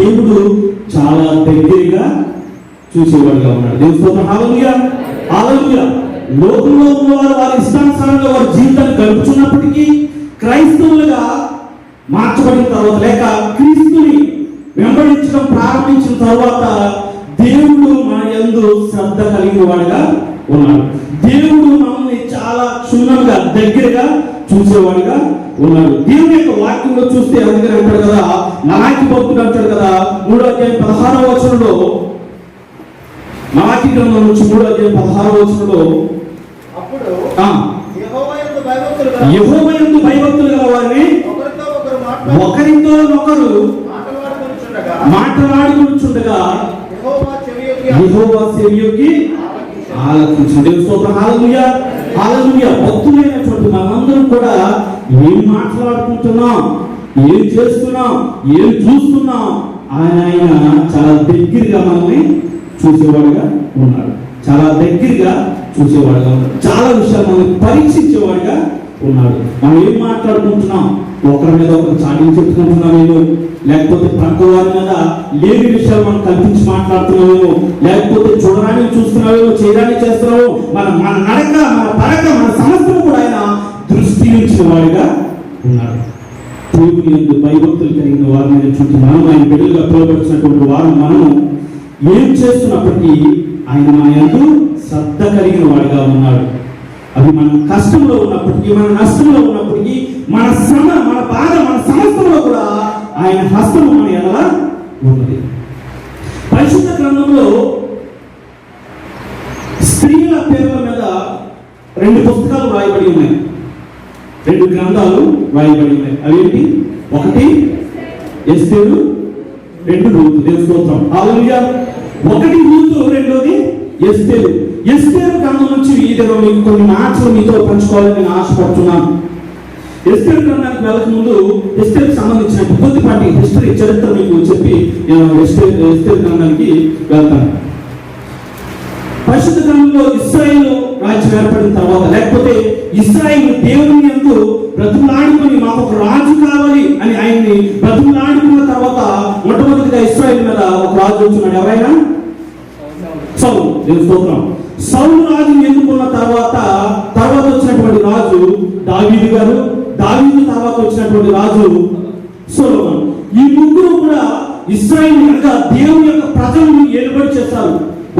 దేవుడు చాలా దగ్గరగా చూసేవాడుగా ఉన్నాడు. దేవుని స్తోత్రం. హల్లెలూయా, హల్లెలూయా. లోకంలో ఉన్నవారు వారి ఇష్టానుసారంగా వారి జీవితాన్ని గడుపుతున్నప్పటికీ క్రైస్తవులుగా మార్చబడిన తర్వాత లేక క్రీస్తుని వెంబడించడం ప్రారంభించిన తర్వాత దేవుడు మన యందు శ్రద్ధ కలిగిన వాడుగా ఉన్నాడు. దేవుడు మనల్ని చాలా క్షుణ్ణంగా దగ్గరగా చూసేవాడుగా ఉన్నాడు. దేవుని యొక్క వాక్యంలో చూస్తే అందుకని అంటాడు కదా, మలాకి భక్తుడు అంటాడు కదా 3:16 మలాకి గ్రంథం నుంచి 3:16 అప్పుడు యెహోవా యందు భయభక్తులు గల వారిని ఒకరితో ఒకరు మాట్లాడుకుంటుండగా యెహోవా చెవియొగ్గి ఆలకించును. దేవుని స్తోత్రం. హల్లెలూయా, హల్లెలూయా. భక్తులైనటువంటి మనందరం కూడా ఏం మాట్లాడుకుంటున్నాం, ఏం చేస్తున్నాం, ఏం చూస్తున్నాం, ఆయన చాలా దగ్గరగా మనల్ని చూసేవాడుగా ఉన్నాడు. చాలా దగ్గరగా చూసేవాడుగా ఉన్నాడు. చాలా విషయాలు మనల్ని పరీక్షించేవాడుగా ఉన్నాడు. మనం ఏం మాట్లాడుకుంటున్నాం, ఒకరి మీద ఒకరు చాటింగ్ చెప్పుకుంటున్నామేమో, లేకపోతే ప్రక్క వారి మీద లేని విషయాలు మనం కల్పించి మాట్లాడుతున్నామేమో, లేకపోతే చూడరాని చూస్తున్నామేమో, చేయడాన్ని చేస్తున్నామో, మన నడక, మన పరక, మన సమస్యను కూడా ఆయన దృష్టి ఉంచిన వాడిగా ఉన్నాడు. దేవుని యందు భయభక్తులు కలిగిన వారి మీద చుట్టూ మనం ఆయన బిడ్డలుగా పిలువబడినటువంటి వారు మనము ఏం చేస్తున్నప్పటికీ ఆయన మన యందు శ్రద్ధ కలిగిన వాడిగా ఉన్నాడు. అది మన కష్టంలో ఉన్నప్పటికీ, మన నష్టంలో ఉన్నప్పటికీ, మన శ్రమ, మన బాధ, మన సమస్యలో కూడా ఆయన హస్తము మన ఎడల ఉన్నది. పరిశుద్ధ గ్రంథంలో స్త్రీల పేర్ల మీద 2 పుస్తకాలు రాయబడి ఉన్నాయి. 2 గ్రంథాలు రాయబడి ఉన్నాయి. అవేంటి? 1 ఎస్తేరు, 2 రూతు. దేవుని స్తోత్రం. హల్లెలూయా. 1 రూతు, 2ది ఎస్తేరు. ఎస్తేరు గ్రంథం నుంచి మీకు కొన్ని మాటలు మీతో పంచుకోవాలని నేను ఆశపడుతున్నాను. ఎస్తేరు గ్రంథానికి వెళ్ళక ముందు ఎస్తేరుకు సంబంధించిన కొద్దిపాటి హిస్టరీ, చరిత్ర మీకు చెప్పి నేను ఎస్తేరు గ్రంథానికి వెళ్తాను. పరిశుద్ధ గ్రంథంలో ఇశ్రాయేలు రాజ్యం ఏర్పడిన తర్వాత, లేకపోతే ఇశ్రాయేలు దేవుని యందు బ్రతుకులాడుకొని మాకు ఒక రాజు కావాలి అని ఆయన్ని బ్రతుకులాడుకున్న తర్వాత మొట్టమొదటిగా ఇశ్రాయేలు మీద ఒక రాజు వచ్చినాడు. ఎవరైనా? సౌలు. దేవుని స్తోత్రం. సౌలు రాజుని ఎన్నుకున్న తర్వాత వచ్చినటువంటి రాజు దావీదు గారు. దావీదు తర్వాత వచ్చినటువంటి రాజు సొలొమోను. ఈ ముగ్గురు కూడా ఇశ్రాయేలు అనగా దేవుని యొక్క ప్రజలను ఏలుబడి చేస్తారు.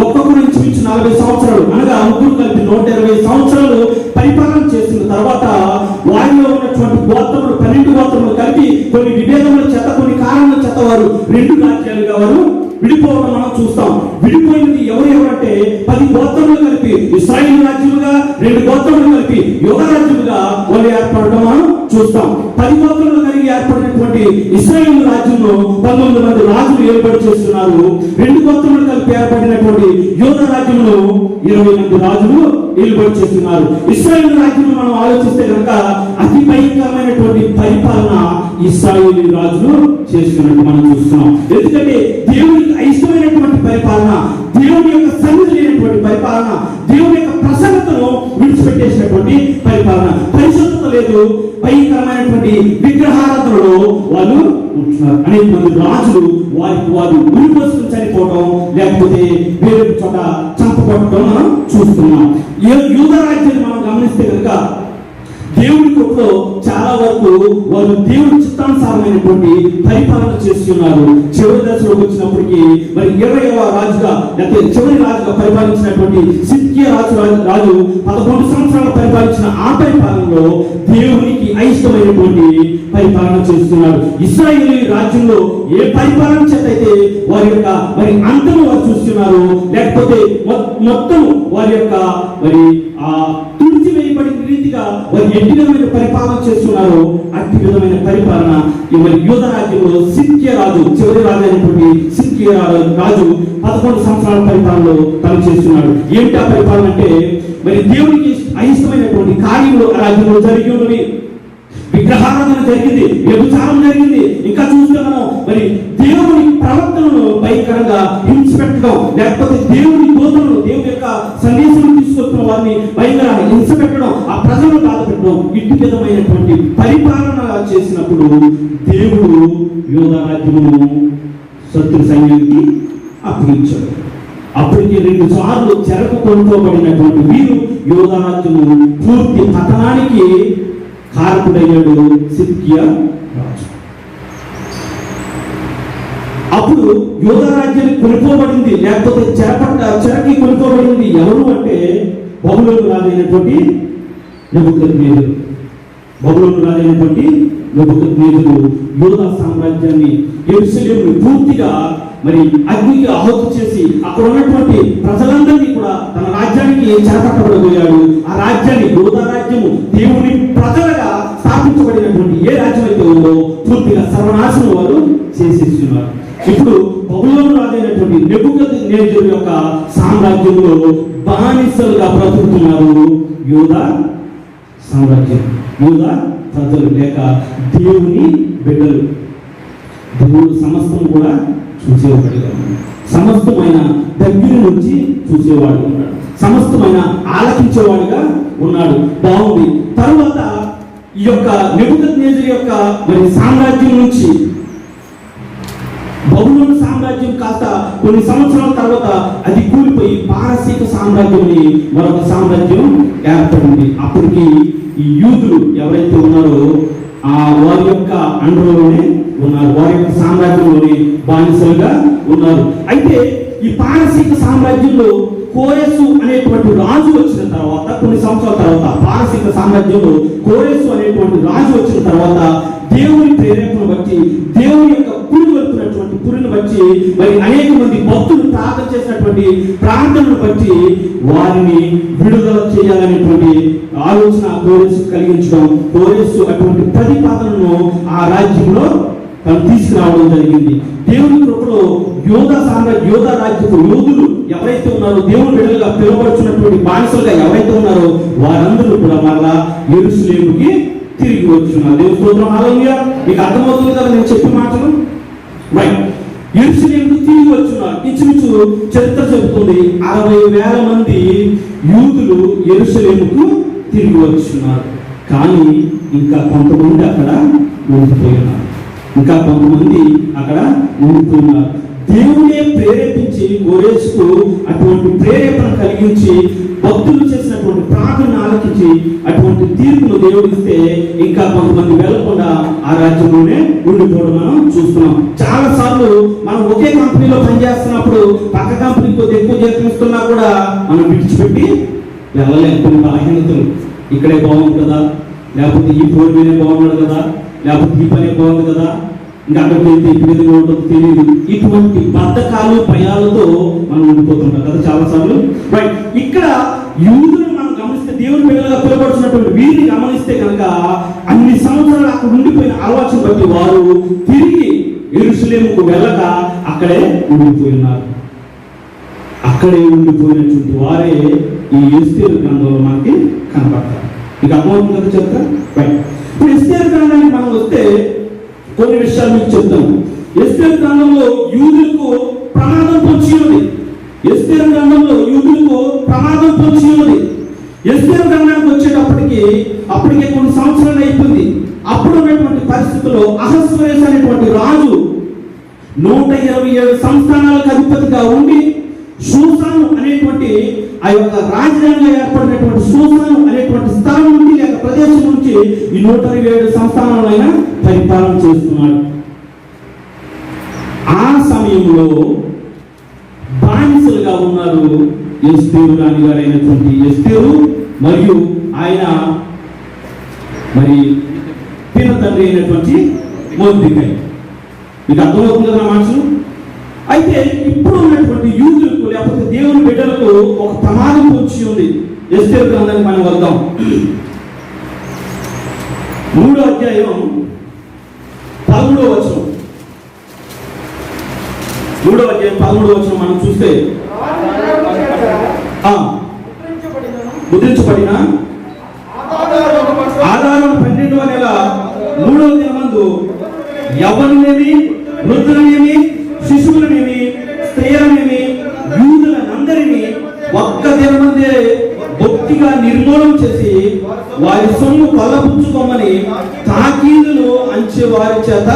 ఒక్కొక్కరు ఇంచుమించు 40 సంవత్సరాలు, అనగా ముగ్గురు కలిపి 120 సంవత్సరాలు పరిపాలన చేసిన తర్వాత వారిలో ఉన్నటువంటి గోత్రములు 12 గోత్రములు కలిపి కొన్ని విభేదముల చేత, కొన్ని కారణాల చేత వారు 2 రాజ్యాలుగా వారు విడిపోవడం మనం చూస్తాం. విడిపోయినది ఎవరంటే 10 గోత్రములు కలిపి ఇశ్రాయేలు రాజ్యముగా, 2 గోత్రములు కలిపి యూదా రాజ్యముగా వాళ్ళు ఏర్పడడం మనం చూస్తాం. 10 గోత్రములు కలిగి ఏర్పడినటువంటి ఇశ్రాయేలు రాజ్యంలో 19 మంది రాజులు ఏర్పాటు చేస్తున్నారు. 2 గోత్రములు కలిపి ఏర్పడినటువంటి యూదా రాజ్యంలో 20 మంది రాజులు ఏర్పాటు చేస్తున్నారు. ఇశ్రాయేలు రాజ్యం మనం ఆలోచిస్తే కనుక అతి భయంకరమైనటువంటి పరిపాలన ఇశ్రాయేలు రాజులు చేస్తున్నట్టు మనం చూస్తున్నాం. ఎందుకంటే దేవునికి అయిష్టమైనటువంటి పరిపాలన, దేవుని యొక్క సన్నిధి లేనటువంటి పరిపాలన, దేవుని యొక్క ప్రసన్నతను విడిచిపెట్టేసినటువంటి పరిపాలన, పరిశుద్ధత లేదు, భయంకరమైనటువంటి విగ్రహారాధనలో వాళ్ళు ఉంటున్నారు. అనేక మంది రాజులు వారికి వారు ఉరిపోసుకుని చనిపోవడం, లేకపోతే వేరే చోట చంపబడటం మనం చూస్తున్నాం. యూదా రాజ్యాన్ని మనం గమనిస్తే కనుక దేవుడి కొట్లో చాలా వరకు వాళ్ళు దేవుడి చిత్తానుసారమైనటువంటి పరిపాలన చేస్తున్నారు. చివరి దశలోకి వచ్చినప్పటికీ మరి 20వ రాజుగా, లేకపోతే చివరి రాజుగా పరిపాలించినటువంటి సిద్కియా రాజు 11 సంవత్సరాలు పరిపాలించిన ఆ పరిపాలనలో దేవునికి అయిష్టమైనటువంటి పరిపాలన చేస్తున్నారు. ఇశ్రాయేలు రాజ్యంలో ఏ పరిపాలన చేత అయితే వారి యొక్క మరి అంతము వారు చూస్తున్నారు, లేకపోతే మొత్తం వారి యొక్క మరి తుడిచివేయబడిన రీతిగా వారు ఎట్టి విధమైన పరిపాలన చేస్తున్నారు. అట్టి విధమైన పరిపాలన మరి యూదా రాజ్యంలో సిద్కియా రాజు, చివరి రాజు అయినటువంటి సిద్కియా రాజు 11 సంవత్సరాల పరిపాలనలో తను చేస్తున్నాడు. ఏమిటి ఆ పరిపాలన అంటే, మరి దేవునికి అయిష్టమైనటువంటి కార్యములు ఆ రాజ్యంలో జరిగి ఉన్నవి. విగ్రహారాధన జరిగింది, వ్యభిచారం జరిగింది. ఇంకా చూస్తే మనం మరి దేవుని ప్రవర్తనను భయంకరంగా హింసపెట్టడం, లేకపోతే దేవుని దూతలను, దేవుని యొక్క సందేశం తీసుకొస్తున్న వారిని భయంకర హింసపెట్టడం, ఆ ప్రజలను బాధపెట్టడం, ఇట్టి విధమైనటువంటి పరిపాలన చేసినప్పుడు దేవుడు యూదా రాజ్యమును శత్రు సైన్యానికి అప్పగించాడు. అప్పటికి 2 సార్లు చెరకు కొనుక్కోబడినటువంటి వీరు యూదా రాజ్యము పూర్తి పతనానికి కారకుడయ్యాడు సిద్కియా రాజు. అప్పుడు యూదా రాజ్యానికి కొనుక్కోబడింది, లేకపోతే చెరకి కొనుక్కోబడింది ఎవరు అంటే బబులోను రాజైనటువంటి నెబుకద్నెజరు. బబులోను రాజైనటువంటి నెబుకద్నెజరు యూదా సామ్రాజ్యాన్ని, యెరూషలేమును పూర్తిగా మరి అగ్నికి ఆహుతి చేసి అక్కడ ఉన్నటువంటి ప్రజలందరినీ కూడా తన రాజ్యానికి చేపట్టబడబోయాడు. ఆ రాజ్యాన్ని, యూదా రాజ్యము దేవుని ప్రజలుగా స్థాపించబడినటువంటి ఏ రాజ్యం అయితే ఉందో పూర్తిగా సర్వనాశనం వారు చేసేస్తున్నారు. ఇప్పుడు బబులోను రాజైనటువంటి నెబుకద్నెజరు యొక్క సామ్రాజ్యంలో బానిసలుగా బ్రతుకుతున్నారు యూదా సామ్రాజ్యం, యూదా ప్రజలు లేక దేవుని బిడ్డలు. దేవుడు సమస్తం కూడా చూసేవాడుగా, సమస్తమైన దగ్గర నుంచి చూసేవాడు ఉన్నాడు, సమస్తమైన ఆలకించేవాడుగా ఉన్నాడు. బాగుంది. తరువాత ఈ యొక్క నెబుకద్నెజరు యొక్క మరి సామ్రాజ్యం నుంచి బబులోను సామ్రాజ్యం కాస్త కొన్ని సంవత్సరాల తర్వాత అది కూలిపోయి పారసీక సామ్రాజ్యం మరొక సామ్రాజ్యం ఏర్పడింది. అప్పటికి ఈ యూదులు ఎవరైతే ఉన్నారో వారి యొక్క అండర్లోనే ఉన్నారు, వారి యొక్క సామ్రాజ్యంలోనే బానిసలుగా ఉన్నారు. అయితే ఈ పారసీక సామ్రాజ్యంలో కోరెసు అనేటువంటి రాజు వచ్చిన తర్వాత, కొన్ని సంవత్సరాల తర్వాత పారసీక సామ్రాజ్యంలో కోరెసు అనేటువంటి రాజు వచ్చిన తర్వాత దేవుని ప్రేరేపణ బట్టి, దేవుని యొక్క పురిని బట్టి మరి అనేక మంది భక్తులు ప్రార్థన చేసినటువంటి ప్రార్థనను బట్టి వారిని విడుదల చేయాలనేటువంటి ఆలోచన కోరెసు కలిగించడం, కోరెసు అటువంటి ప్రతిపాదనను ఆ రాజ్యంలో తను తీసుకురావడం జరిగింది. దేవుని కృపలో యూదా రాజ్యపు యోధులు ఎవరైతే ఉన్నారో, దేవుని బిడ్డలుగా పిలువబడుచున్నటువంటి బానిసలుగా ఎవరైతే ఉన్నారో వారందరూ కూడా మరలా యెరూషలేముకి తిరిగి వచ్చున్నారు. దేవుని స్తోత్రం, హల్లెలూయా. మీకు అర్థమవుతుంది కదా నేను చెప్పిన మాటలు? రైట్. యెరూషలేముకి తిరిగి వచ్చున్నారు. ఇంచుమించు చరిత్ర చెబుతుంది 60,000 మంది యూదులు యెరూషలేముకు తిరిగి వచ్చున్నారు. కానీ ఇంకా కొంతమంది అక్కడ ఉండిపోయినారు, ఇంకా కొంతమంది అక్కడ ఉండిపోయినారు. దేవుడే ప్రేరేపించి కోరెసుకు అటువంటి ప్రేరేపణ కలిగించి భక్తులు చేసినటువంటి ప్రార్థన ఆలకించి అటువంటి తీర్పును దేవుడిస్తే ఇంకా కొంతమంది వెళ్లకుండా ఆ రాజ్యంలోనే ఉండిపోవడం మనం చూస్తున్నాం. చాలా సార్లు మనం ఒకే కంపెనీలో పనిచేస్తున్నప్పుడు పక్క కంపెనీకి కొద్ది ఎక్కువ జీతం ఇస్తున్నా కూడా మనం విడిచిపెట్టి వెళ్ళలేము. కొన్ని బలహీనతలు, ఇక్కడే బాగుంది కదా, లేకపోతే ఈ ఫోర్ మీదే బాగున్నాడు కదా, లేకపోతే ఈ పనే బాగుంది కదా, ఇంకా అక్కడికి వెళ్తే ఈ విధంగా ఉంటుందో తెలియదు. ఇటువంటి బద్ధకాలు భయాలతో మనం ఉండిపోతుంటాం కదా చాలా సార్లు. రైట్. ఇక్కడ యూదులను మనం గమనిస్తే, దేవుని బిడ్డలుగా పిలువబడుతున్నటువంటి వీరిని గమనిస్తే కనుక అన్ని సంవత్సరాలు అక్కడ ఉండిపోయిన ఆలోచన బట్టి వారు తిరిగి యెరూషలేముకు వెళ్ళక అక్కడే ఉండిపోయినారు. అక్కడే ఉండిపోయినటువంటి వారే ఈ ఎస్తేరు గ్రంథంలో మనకి కనపడతారు. ఇక అర్థమవుతుంది కదా చెప్తా. రైట్. ఇప్పుడు ఎస్తేరు గ్రంథానికి మనం వస్తే కొన్ని విషయాలు మీకు చెప్తాను. ఎస్తేరు గ్రంథంలో యూదులకు ప్రమాదం పొంచి ఉంది. ఎస్తేరు గ్రంథంలో యూదులకు ప్రమాదం పొంచి ఉంది. ఎస్తేరు గ్రంథానికి వచ్చేటప్పటికి అప్పటికే కొన్ని సంవత్సరాలు అయిపోయింది. అప్పుడు ఉన్నటువంటి పరిస్థితుల్లో అహస్వేరోషు అనేటువంటి రాజు 127 సంస్థానాలకు అధిపతిగా ఉండి షూషాను అనేటువంటి ఆ యొక్క రాజధానిగా ఏర్పడినటువంటి షూషాను అనేటువంటి స్థలం నుండి లేక ప్రదేశం నుంచి ఈ 127 సంస్థానాలైన పరిపాలన చేస్తున్నాడు. ఆ సమయంలో బానిసలుగా ఉన్నారు ఎస్తేరు రాణి గారు అయినటువంటి ఎస్తేరు మరియు ఆయన మరి పిన తండ్రి అయినటువంటి మొర్దెకై. మీకు అర్థమవుతుంది కదా మాటలు? అయితే ఇప్పుడు ఉన్నటువంటి యూదులకు లేకపోతే దేవుని బిడ్డలకు ఒక ప్రమాదం వచ్చి ఉంది. ఎస్తేరు గ్రంథానికి మనం వద్దాం. 3వ అధ్యాయం 13వ వచనం. 3వ అధ్యాయం 13వ వచనం మనం చూస్తే, ముద్రించబడిన ఆదారం 12వ నెల 3వ దినమందు యవ్వనులేమి, వృద్ధులనేమి, శిశువులనేమి, స్త్రీలనేమి, యూదులనందరినీ ఒక్క దినమందే బొత్తిగా నిర్మూలన చేసి వారి సొమ్ము కొల్లపుచ్చుకోమని తాకీదులు అంచే వారి చేత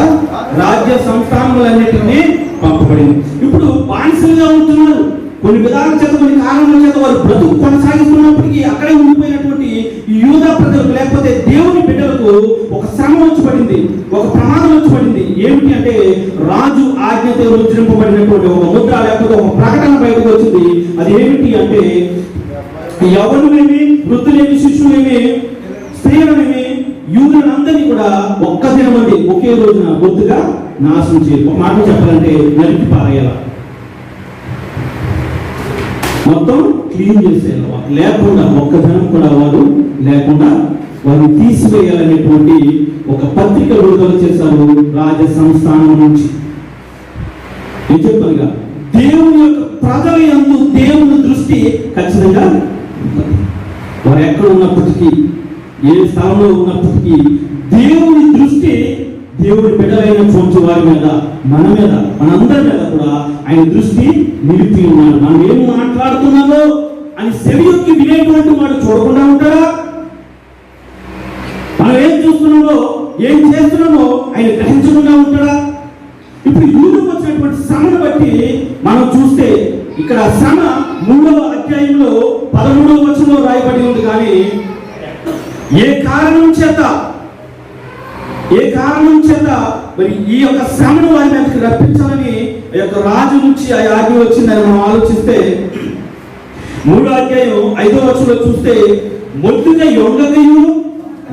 రాజ్య సంస్థానములన్నిటినీ పంపబడింది. ఇప్పుడు బానిసలుగా ఉంటున్నారు. కొన్ని విధాల చేత, కొన్ని కారణాల చేత వారు బ్రతుకు కొనసాగిస్తున్నప్పటికీ అక్కడే ఉండిపోయినటువంటి ఈ యూదా ప్రజలకు, లేకపోతే దేవుని బిడ్డలకు ఒక శ్రమ వచ్చి పడింది, ఒక ప్రమాదం వచ్చి పడింది. ఏమిటి అంటే రాజు ఆజ్ఞతో ముద్రింపబడినటువంటి ఒక ముద్ర, లేకపోతే ఒక ప్రకటన బయటకు వచ్చింది. అది ఏమిటి అంటే యవ్వనులేమి, వృద్ధులేమి, శిశువులేమి, స్త్రీలనేమి, యూదులందరినీ కూడా ఒక్క దినమంది ఒకే రోజున బొత్తుగా నాశనం చేయాలి. ఒక మాట చెప్పాలంటే నరికి పారేయాల, మొత్తం క్లీన్ చేసేయాలి. లేకుండా ఒక్క జనం కూడా వారు లేకుండా వారిని తీసివేయాలనేటువంటి ఒక పత్రిక విడుదల చేశారు రాజ సంస్థానం నుంచి. నేను చెప్పానుగా, దేవుని యొక్క ప్రజల యందు దేవుని దృష్టి ఖచ్చితంగా ఉంటుంది. వారు ఎక్కడ ఉన్నప్పటికీ, ఏ స్థలంలో ఉన్నప్పటికీ దేవుని దృష్టి దేవుడి బిడ్డలైనటువంటి వారి మీద, మన మీద, మనందరి మీద కూడా ఆయన దృష్టి నిలిపి ఉన్నాడు. మనం ఏం మాట్లాడుతున్నామో అని సెవియొక్కి వినేటువంటి వాడు చూడకుండా ఉంటాడా? మనం ఏం చూస్తున్నామో, ఏం చేస్తున్నామో ఆయన గ్రహించకుండా ఉంటాడా? ఇప్పుడు యూదుకు వచ్చినటువంటి శ్రమను బట్టి మనం చూస్తే ఇక్కడ శ్రమ 3వ అధ్యాయంలో 13వ వచనంలో రాయబడి ఉంది. కానీ ఏ కారణం చేత మరి ఈ యొక్క శ్రమను వారి మీదకి రప్పించాలని ఆ యొక్క రాజు నుంచి ఆ ఆజ్ఞ వచ్చిందని మనం ఆలోచిస్తే 3వ అధ్యాయం 5వ వచనంలో చూస్తే మొద్దుగా యొంగగయు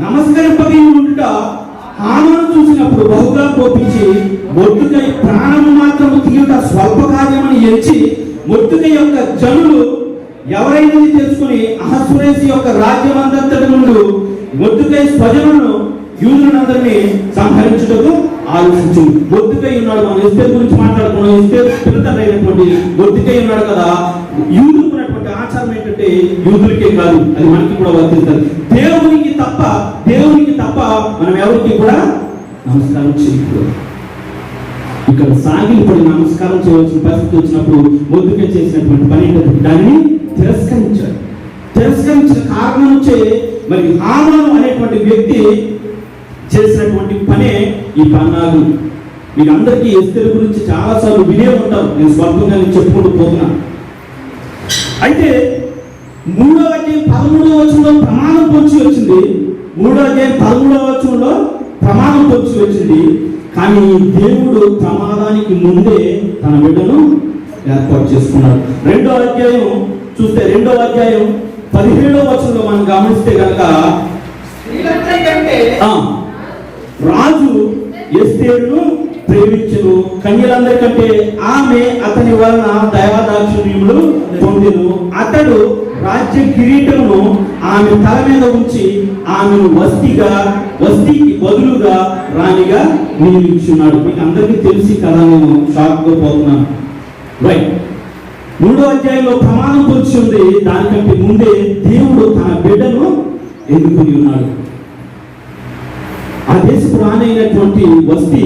నమస్కరింపగయు ఉండుట హామాను చూసినప్పుడు బహుగా కోపించి మొద్దుకై ప్రాణము మాత్రము తీయుట స్వల్ప కార్యమని ఎంచి మొద్దుకై యొక్క జనులు ఎవరైనా తెలుసుకుని అహస్వరేసి యొక్క రాజ్యమంతటి నుండి మొద్దుకై స్వజనులను యూదులందరినీ సంహరించుటకు ఆలోచించింది. మొద్దుకై ఉన్నాడు. మనం ఎస్తేరు గురించి మాట్లాడుకున్నాం. ఎస్తేరు పిల్లతండ్రి అయినటువంటి మొద్దుకై ఉన్నాడు కదా. యూదులకు ఉన్నటువంటి ఆచారం ఏంటంటే యూదులకే కాదు, అది మనకి కూడా వర్తిస్తారు. దేవునికి తప్ప మనం ఎవరికి కూడా నమస్కారం చేయకూడదు. ఇక్కడ సాగిలపడి నమస్కారం చేయవలసిన పరిస్థితి వచ్చినప్పుడు మొద్దుకై చేసినటువంటి పని ఏంటంటే దాన్ని తిరస్కరించిన కారణం వచ్చే మరి హామాను అనేటువంటి వ్యక్తి చేసినటువంటి పనే ఈ పన్నాలు. మీకు అందరికీ ఎస్తేరు గురించి చాలాసార్లు వినే ఉంటారు. నేను స్వల్పంగా చెప్పుకుంటూ పోతున్నా. అయితే 3వ అధ్యాయం 13వ వచనంలో ప్రమాదం పొంచి వచ్చింది. 3వ అధ్యాయం 13వ వచనంలో ప్రమాదం పొంచి వచ్చింది. కానీ దేవుడు ప్రమాదానికి ముందే తన బిడ్డను ఏర్పాటు చేసుకున్నాడు. 2వ అధ్యాయం చూస్తే 2వ అధ్యాయం 17వ వచనంలో మనం గమనిస్తే కనుక రాజు ఎస్తేరును ప్రేమించును, కన్యలందరికంటే ఆమె అతని వలన దయాదాక్షిణ్యములు పొందెను. అతడు రాజ్య కిరీటమును ఆమె తల మీద ఉంచి ఆమెను వస్తీకి బదులుగా రాణిగా నియమించున్నాడు. మీకు అందరికీ తెలిసి కదా, నేను షాక్ గా పోతున్నాను. రైట్. 3వ అధ్యాయంలో ప్రమాణం పొంచి ఉంది. దానికంటే ముందే దేవుడు తన బిడ్డను ఎన్నుకుని ఉన్నాడు. ఆ దేశపు రానైనటువంటి వస్తీ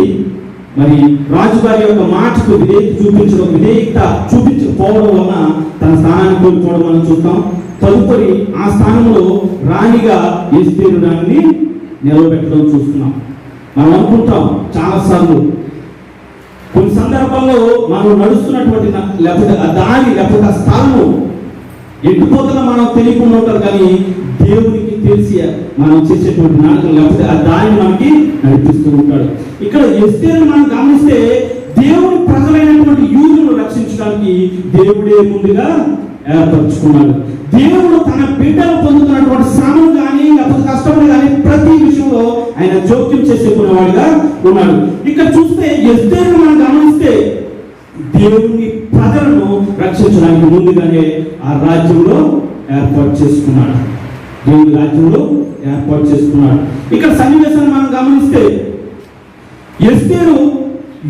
మరి రాజుగారి యొక్క మాటకు విధేయత చూపించకపోవడం వలన తన స్థానాన్ని కోల్పోవడం మనం చూస్తాం. తదుపరి ఆ స్థానంలో రాణిగా ఎస్తేరు రాణిని నిలబెట్టడం చూస్తున్నాం. మనం అనుకుంటాం చాలాసార్లు, కొన్ని సందర్భాల్లో మనం నడుస్తున్నటువంటి లేకపోతే ఆ దారి లేకపోతే ఆ స్థలము ఎట్టుపోతున్నా మనం తెలియకుండా ఉంటారు. కానీ దేవునికి తెలిసి మనం చేసేటువంటి నాటకం లేకపోతే ఆ దారిని మనకి నడిపిస్తూ ఉంటాడు. ఇక్కడ ఎస్తేరును మనం గమనిస్తే దేవుని ప్రజలైనటువంటి యూదులను రక్షించడానికి దేవుడే ముందుగా ఏర్పరచుకున్నాడు. దేవుడు తన బిడ్డలు పొందుతున్నటువంటి శ్రమను కానీ లేకపోతే కష్టములు కానీ ప్రతి విషయంలో ఆయన జోక్యం చేసుకునేవాడిగా ఉన్నాడు. ఇక్కడ చూస్తే ఎస్తేరును మనం గమనిస్తే దేవుని ప్రజలను రక్షించడానికి ముందుగానే ఆ రాజ్యంలో ఏర్పాటు చేసుకున్నాడు. దేవుని రాజ్యంలో ఏర్పాటు చేసుకున్నాడు. ఇక్కడ సన్నివేశాన్ని మనం గమనిస్తే ఎస్తేరు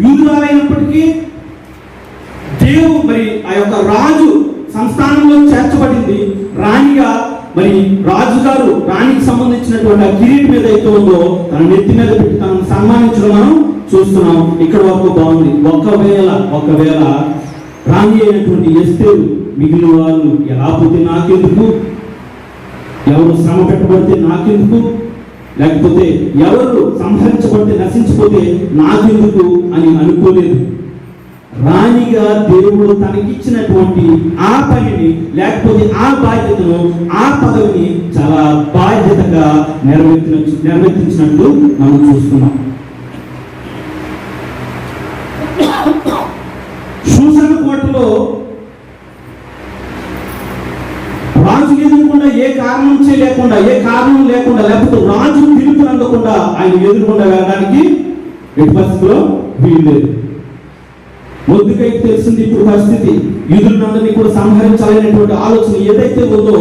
యూదురాలైనప్పటికీ దేవుడు మరి ఆ యొక్క రాజు సంస్థానంలో చేర్చబడింది. రాణిగా మరి రాజుగారు రాణికి సంబంధించినటువంటి ఆ కిరీటం ఏదైతే ఉందో తన నెత్తి మీద పెట్టి తనను సన్మానించడం మనం చూస్తున్నాం. ఇక్కడ వరకు బాగుంది. ఒకవేళ రాణి అయినటువంటి ఎస్తేరు మిగిలిన వాళ్ళు ఎలా పోతే నాకెందుకు ఎవరు శ్రమ పెట్టబడితే నాకెందుకు, లేకపోతే ఎవరు సంహరించబడితే నశించిపోతే నాకెందుకు అని అనుకోలేదు. రాణిగా దేవుడు తనకిచ్చినటువంటి ఆ పనిని, లేకపోతే ఆ బాధ్యతను, ఆ పదవిని చాలా బాధ్యతగా నిర్వర్తించినట్టు మనం చూస్తున్నాం. షూషను కోటలో రాజు ఎదురుకుండా ఏ కారణం లేకుండా లేకపోతే రాజు పిలుపుని అందకుండా ఆయన ఎదురుకుండా వెళ్ళడానికి ఎట్టి పరిస్థితిలో వీలు లేదు. మొర్దెకైకి తెలిసింది ఇప్పుడు పరిస్థితి, యూదులందరినీ కూడా సంహరించాలనేటువంటి ఆలోచన ఏదైతే ఉందో,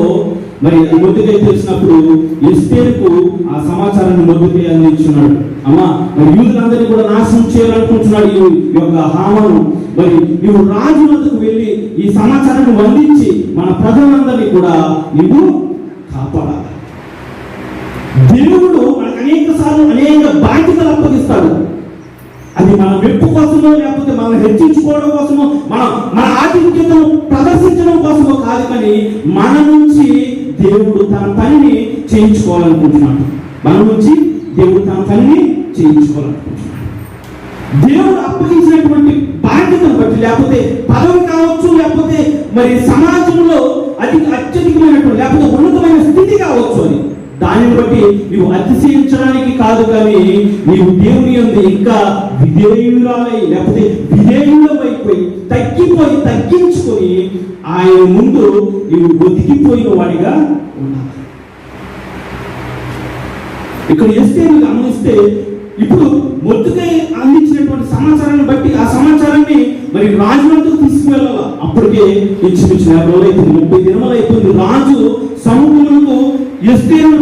మరి మొర్దెకై తెలిసినప్పుడు ఎస్తేరుకు ఆ సమాచారాన్ని మొర్దెకై అందించున్నాడు. అమ్మా, మరి యూదులందరినీ కూడా నాశనం చేయాలనుకుంటున్నాడు ఈ యొక్క హామాను. మరి నువ్వు రాజు వద్దకు వెళ్ళి ఈ సమాచారాన్ని అందించి మన ప్రజలందరినీ కూడా నువ్వు కాపాడాలి. దేవుడు మనకు అనేక బాధ్యతలు అప్పగిస్తాడు. అది మన మెప్పు కోసమో, లేకపోతే మనం హెచ్చించుకోవడం కోసమో, మన ఆధిక్యతను ప్రదర్శించడం కోసమో కాదు, కానీ మన నుంచి దేవుడు తన పనిని చేయించుకోవాలనుకుంటున్నాడు. దేవుడు అప్పగించినటువంటి బాధ్యతను బట్టి, లేకపోతే పదవి కావచ్చు, లేకపోతే మరి సమాజంలో అత్యధికమైనటువంటి లేకపోతే ఉన్నతమైన స్థితి కావచ్చు, అని దానిని బట్టి నువ్వు అతిశయించడానికి కాదు, కానీ నీవు దేవుని యందు ఇంకా విధేయురాలై, లేకపోతే విధేయులమైపోయి తగ్గించుకొని ఆయన ముందు నీవు ఒదిగిపోయిన వాడిగా ఉండాలి. ఇక్కడ ఎస్తేరు గమనిస్తే, ఇప్పుడు మొర్దెకై అందించినటువంటి సమాచారాన్ని బట్టి ఆ సమాచారాన్ని మరి రాజు వద్దకు తీసుకువెళ్ళాల. అప్పటికే ఇంచుమించు 40 రోజులు అయిపోయింది, 30 దినములు అయిపోయింది. రాజు సముఖమునకు ఎస్తేరును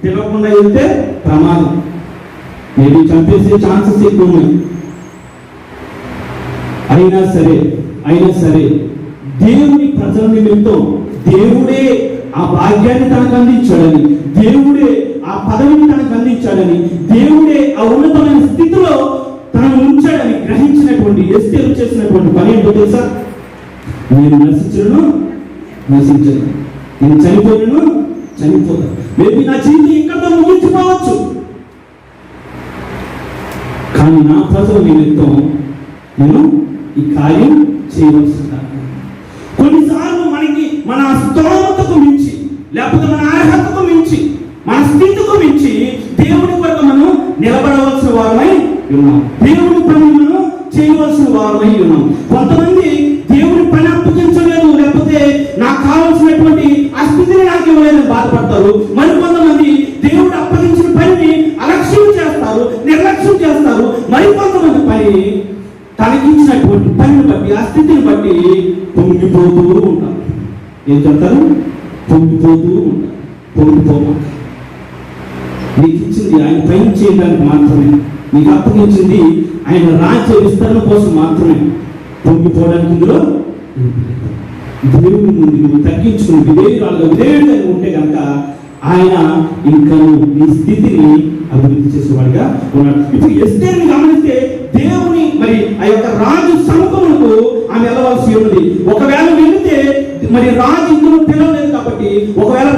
పిలవకుండా వెళ్తే ప్రమాదం, మేబీ చంపేసే ఛాన్సెస్ ఎక్కువ ఉన్నాయి. అయినా సరే దేవుని ప్రజల నిమిత్తం దేవుడే ఆ భాగ్యాన్ని తనకు అందించాడని, దేవుడే ఆ పదవిని తనకు అందించాడని, దేవుడే ఆ ఉన్నతమైన స్థితిలో తనను ఉంచాడని గ్రహించినటువంటి ఎస్తేరు చేసినటువంటి పని ఏంటో తెలుసా? నేను నశించను, నేను చనిపోతాను, మేబీ నా జీవితం ఇక్కడతో ముగించిపోవచ్చు, కానీ నా ప్రజల నిమిత్తం నేను ఈ కార్యం చేయవలసి ఉంటాను. కొన్నిసార్లు మన స్తోమతకు మించి, లేకపోతే మన అర్హతకు మించి, మన స్థితికి మించి దేవుని కొరకు మనం నిలబడవలసిన వారమై ఉన్నాం. దేవుని పని మనం చేయవలసిన వారమై ఉన్నాం. కొంతమంది దేవుని పని అప్పగించలేదు, లేకపోతే నాకు కావాల్సినటువంటి ఆ స్థితిని నాకు ఇవ్వలేదని బాధపడతారు. మరికొంతమంది దేవుడు అప్పగించిన పనిని అలక్ష్యం చేస్తారు, నిర్లక్ష్యం చేస్తారు. మరికొంతమంది పని తనకిచ్చినటువంటి పనిని బట్టి, ఆ స్థితిని బట్టి పొంగిపోతూ ఉంటారు. ఏం చెప్తారు? పొంగిపోతూ ఉంటారు. పొంగిపోమాట, నీకు ఇచ్చింది ఆయన పైన చేయడానికి మాత్రమే, నీకు అప్పగించింది ఆయన రాజ్య విస్తరణ కోసం మాత్రమే. పొంగిపోవడానికి ఇందులో దేవుని ముందు నువ్వు తగ్గించుకుని విధేయుడుగా ఉంటే కనుక ఆయన ఇంకా నీ స్థితిని అభివృద్ధి చేసేవాడిగా ఉన్నాడు. ఇప్పుడు ఎస్తేరుని గమనిస్తే దేవుని మరి ఆ యొక్క రాజు సముఖమునకు ఆమె వెళ్ళవలసి ఉన్నది. ఒకవేళ వెళితే మరి రాజు ఇందులో పిలవలేదు కాబట్టి, ఒకవేళ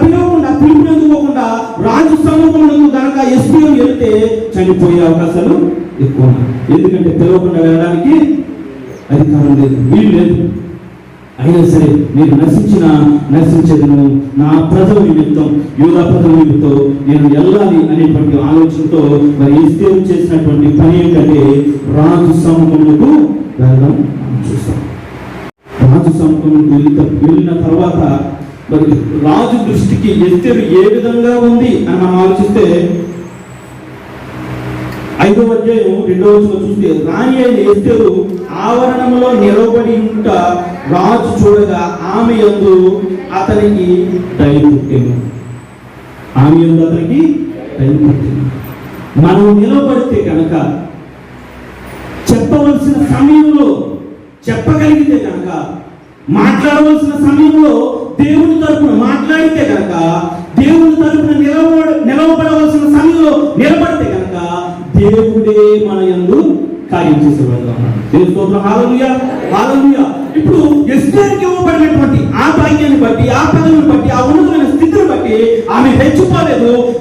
పిలుపునందుకోకుండా రాజు సముఖమునకు గనక ఎస్తేరు వెళ్తే చనిపోయే అవకాశాలు ఎక్కువ. ఎందుకంటే పిలవకుండా వెళ్ళడానికి అధికారం లేదు, వీలు లేదు. అయినా సరే నేను నశించేదను, నా ప్రజల నిమిత్తం, యూదా ప్రజల నిమిత్తం నేను వెళ్ళాలి అనేటువంటి ఆలోచనతో మరి ఎస్తేరు చేసినటువంటి పని ఏంటంటే రాజు సముఖమునకు వెళ్ళడం చూస్తాం. రాజు సముఖమునకు వెళ్ళిన తర్వాత మరి రాజు దృష్టికి ఎస్తేరు ఏ విధంగా ఉంది అని మనం ఆలోచిస్తే, 5వ అధ్యాయం 2వ వచనం చూస్తే, రాణి అయిన ఎస్తేరు ఆవరణంలో నిలబడి ఉంట రాజు చూడగా ఆమె యందు అతనికి దయ పుట్టెను. మనం నిలబడితే కనుక, చెప్పవలసిన సమయంలో చెప్పగలిగితే కనుక, మాట్లాడవలసిన సమయంలో దేవుని తరపున మాట్లాడితే కనుక, దేవుని తరపున నిలవబడవలసిన సమయంలో నిలబడితే కనుక దేవుడే మన యందు కార్యం చేసేవాడు. హల్లెలూయా. ఇప్పుడు ఎస్తేరుకి ఇవ్వబడినటువంటి ఆ భాగ్యాన్ని బట్టి, ఆ పదవిని బట్టి, ఆ ఉన్నతమైన స్థితిని బట్టి